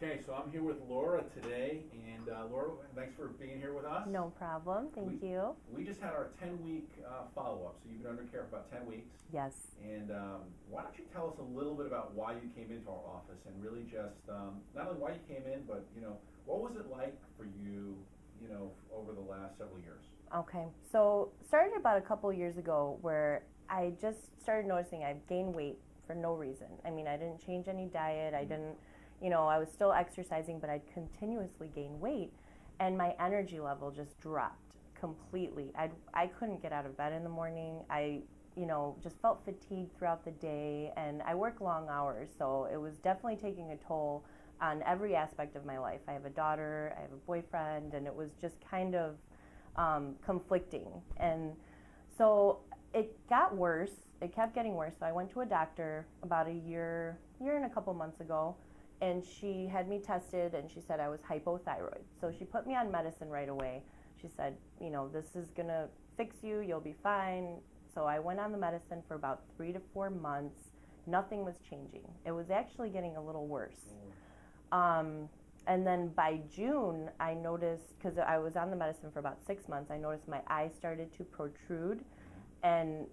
Okay, so I'm here with Laura today, and Laura, thanks for being here with us. No problem, thank you. We just had our 10-week follow-up, so you've been under care for about 10 weeks. Yes. And why don't you tell us a little bit about why you came into our office, and really just, not only why you came in, but, what was it like for you, over the last several years? Okay, so started about a couple years ago where I just started noticing I've gained weight for no reason. I mean, I didn't change any diet, I didn't, I was still exercising, but I'd continuously gain weight, and my energy level just dropped completely. I couldn't get out of bed in the morning. I, just felt fatigued throughout the day, and I work long hours, so it was definitely taking a toll on every aspect of my life. I have a daughter, I have a boyfriend, and it was just kind of conflicting. And so it got worse. It kept getting worse. So I went to a doctor about a year and a couple months ago, and she had me tested, and she said I was hypothyroid. So she put me on medicine right away. She said, this is going to fix you. You'll be fine. So I went on the medicine for about 3 to 4 months. Nothing was changing. It was actually getting a little worse. And then by June, I noticed, because I was on the medicine for about 6 months, I noticed my eyes started to protrude, and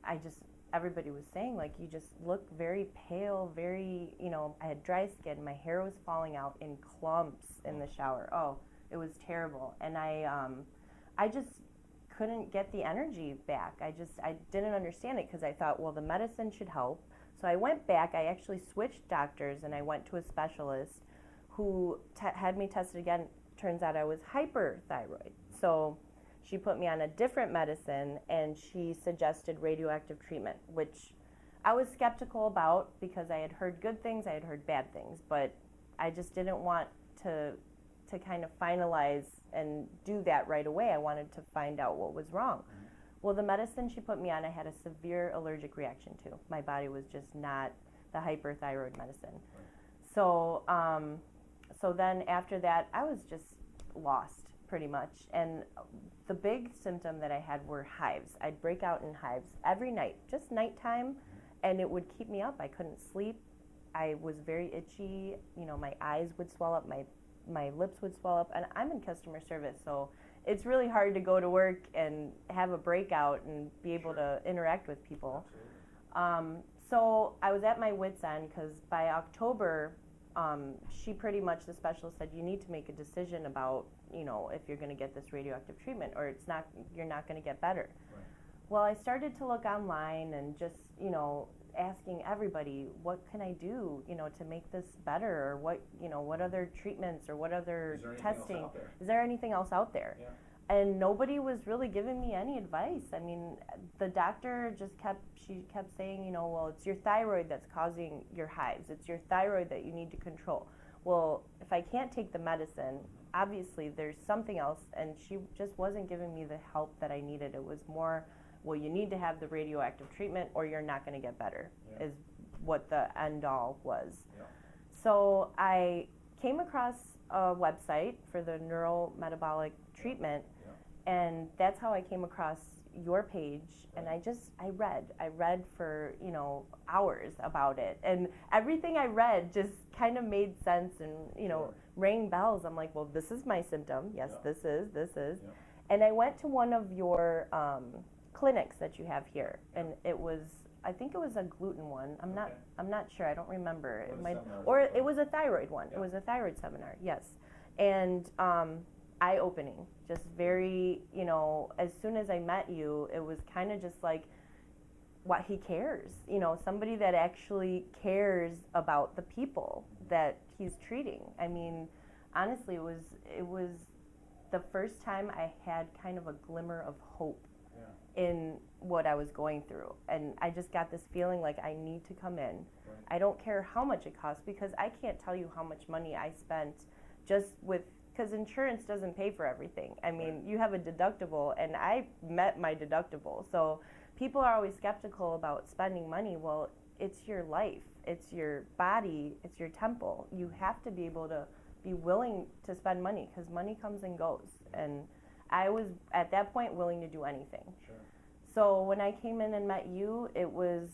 everybody was saying, like, you just look very pale, very, I had dry skin, my hair was falling out in clumps in the shower. Oh, it was terrible. And I just couldn't get the energy back. I didn't understand it, because I thought, well, the medicine should help. So I went back, I actually switched doctors, and I went to a specialist who had me tested again. Turns out I was hyperthyroid. So she put me on a different medicine, and she suggested radioactive treatment, which I was skeptical about because I had heard good things, I had heard bad things, but I just didn't want to kind of finalize and do that right away. I wanted to find out what was wrong. Well, the medicine she put me on, I had a severe allergic reaction to. My body was just not the hyperthyroid medicine. So, so then after that, I was just lost pretty much. And the big symptom that I had were hives. I'd break out in hives every night, just nighttime, and it would keep me up. I couldn't sleep. I was very itchy. My eyes would swell up, my lips would swell up, and I'm in customer service, so it's really hard to go to work and have a breakout and be able to interact with people. So I was at my wit's end, because by October, she pretty much, the specialist said, you need to make a decision about, if you're going to get this radioactive treatment, or you're not going to get better. Right. Well, I started to look online and just, asking everybody, what can I do, to make this better, or what other treatments, or what other testing, is there anything else out there? Yeah. And nobody was really giving me any advice. I mean, the doctor she kept saying, well, it's your thyroid that's causing your hives. It's your thyroid that you need to control. Well, if I can't take the medicine, obviously there's something else, and she just wasn't giving me the help that I needed. It was more, well, you need to have the radioactive treatment or you're not going to get better, is what the end all was. Yeah. So I came across a website for the NeuroMetabolic treatment, and that's how I came across your page. And I read for hours about it, and everything I read just kind of made sense and rang bells. I'm like, well, this is my symptom. Yes, this is. Yeah. And I went to one of your clinics that you have here, and I think it was a gluten one. I'm not sure. I don't remember. It was a thyroid one. Yeah. It was a thyroid seminar. Yes, and eye-opening. Just very, as soon as I met you, it was kind of just like, what, he cares. Somebody that actually cares about the people that he's treating. I mean, honestly, it was the first time I had kind of a glimmer of hope in what I was going through. And I just got this feeling like I need to come in. Right. I don't care how much it costs, because I can't tell you how much money I spent just because insurance doesn't pay for everything. I mean, you have a deductible, and I met my deductible. So people are always skeptical about spending money. Well, it's your life, it's your body, it's your temple. You have to be able to be willing to spend money, because money comes and goes. And I was, at that point, willing to do anything. Sure. So when I came in and met you, it was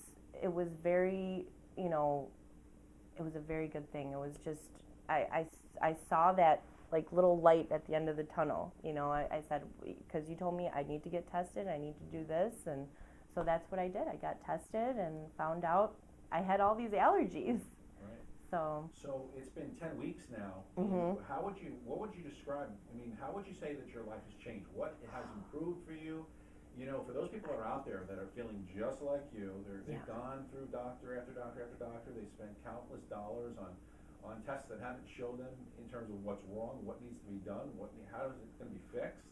very, it was a very good thing. It was just, I saw that like little light at the end of the tunnel. You know, I said, because you told me I need to get tested, I need to do this, and so that's what I did. I got tested and found out I had all these allergies. Right. So it's been 10 weeks now. Mm-hmm. What would you describe, I mean, how would you say that your life has changed? What has improved for you? You know, for those people that are out there that are feeling just like you, they've gone through doctor after doctor after doctor, they spent countless dollars on tests that haven't showed them in terms of what's wrong, what needs to be done, how is it going to be fixed,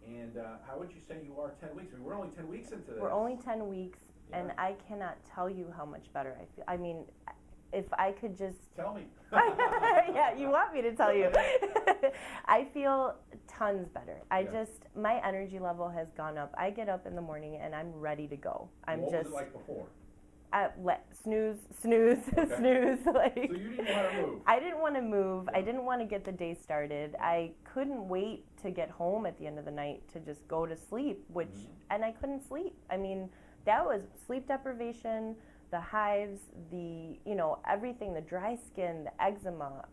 and how would you say you are 10 weeks? I mean, we're only 10 weeks into this. We're only 10 weeks, and I cannot tell you how much better I feel. I mean, if I could just... Tell me. Yeah, you want me to tell you. I feel tons better. My energy level has gone up. I get up in the morning and I'm ready to go. What was it like before? Snooze, Okay. snooze. Like, so you didn't want to move? I didn't want to move. I didn't want to get the day started. I couldn't wait to get home at the end of the night to just go to sleep, and I couldn't sleep. I mean, that was sleep deprivation, the hives, everything, the dry skin, the eczema.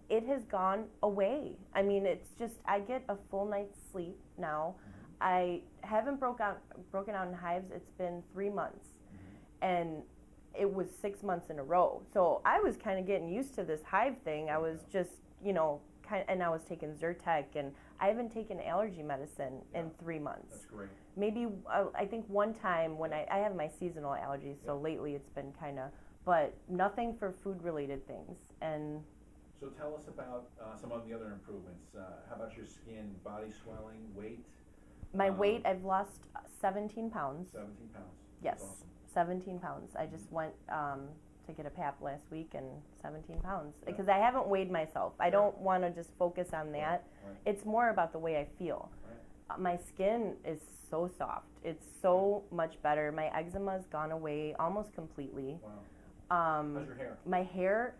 It has gone away. I mean, it's just, I get a full night's sleep now. I haven't broken out in hives. It's been 3 months. And it was 6 months in a row. So I was kind of getting used to this hive thing. I was just, and I was taking Zyrtec, and I haven't taken allergy medicine in 3 months. That's great. Maybe, I think one time when I have my seasonal allergies, so lately it's been kind of, but nothing for food-related things. And so tell us about some of the other improvements. How about your skin, body swelling, weight? My weight, I've lost 17 pounds. 17 pounds. Yes. That's awesome. 17 pounds. I just went to get a pap last week, and 17 pounds. Because I haven't weighed myself. I don't want to just focus on that. Right. It's more about the way I feel. Right. My skin is so soft. It's so much better. My eczema's gone away almost completely. Wow. How's your hair? My hair,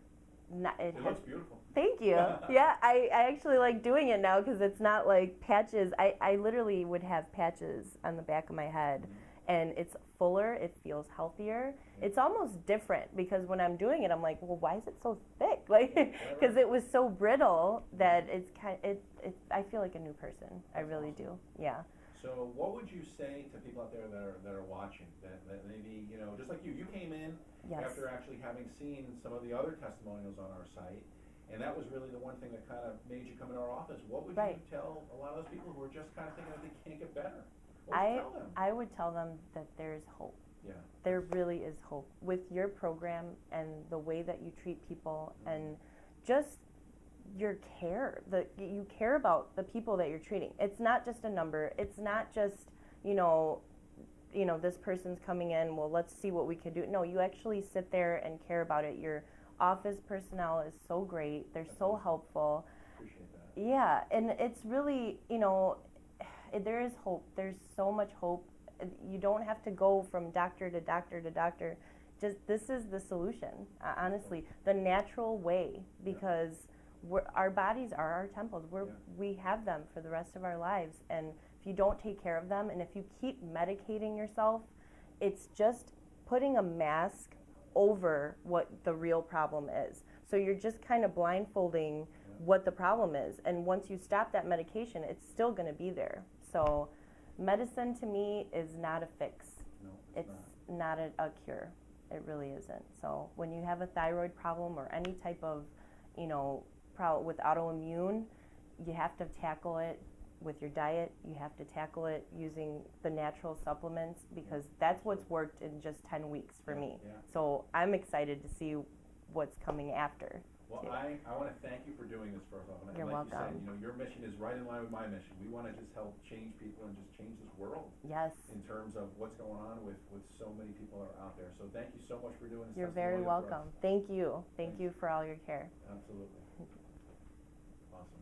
it looks beautiful. Thank you. Yeah, I actually like doing it now because it's not like patches. I literally would have patches on the back of my head. And it's fuller, it feels healthier. It's almost different because when I'm doing it, I'm like, well, why is it so thick? Like, because it was so brittle that it's I feel like a new person. I really do. Yeah. So what would you say to people out there that are watching, that maybe, just like you came in after actually having seen some of the other testimonials on our site, and that was really the one thing that kind of made you come into our office. What would you tell a lot of those people who are just kind of thinking that they can't get better? I would tell them that there's hope. Yeah. There really is hope. With your program and the way that you treat people and just your care, you care about the people that you're treating. It's not just a number. It's not just, this person's coming in, well, let's see what we can do. No, you actually sit there and care about it. Your office personnel is so great. They're so helpful. Appreciate that. Yeah, and it's really, there is hope. There's so much hope. You don't have to go from doctor to doctor to doctor. Just this is the solution, honestly, the natural way, because our bodies are our temples. We have them for the rest of our lives, and if you don't take care of them, and if you keep medicating yourself, it's just putting a mask over what the real problem is. So you're just kind of blindfolding what the problem is, and once you stop that medication, it's still going to be there. So medicine to me is not a fix. No, it's not a cure. It really isn't. So when you have a thyroid problem or any type of, problem with autoimmune, you have to tackle it with your diet. You have to tackle it using the natural supplements, because that's what's worked in just 10 weeks for me. Yeah. So I'm excited to see what's coming after. Well, I want to thank you for doing this first off. And You're like welcome. you said, your mission is right in line with my mission. We want to just help change people and just change this world. Yes. In terms of what's going on with so many people that are out there. So thank you so much for doing this. You're very welcome. Thank you. Thank you for all your care. Absolutely. Awesome.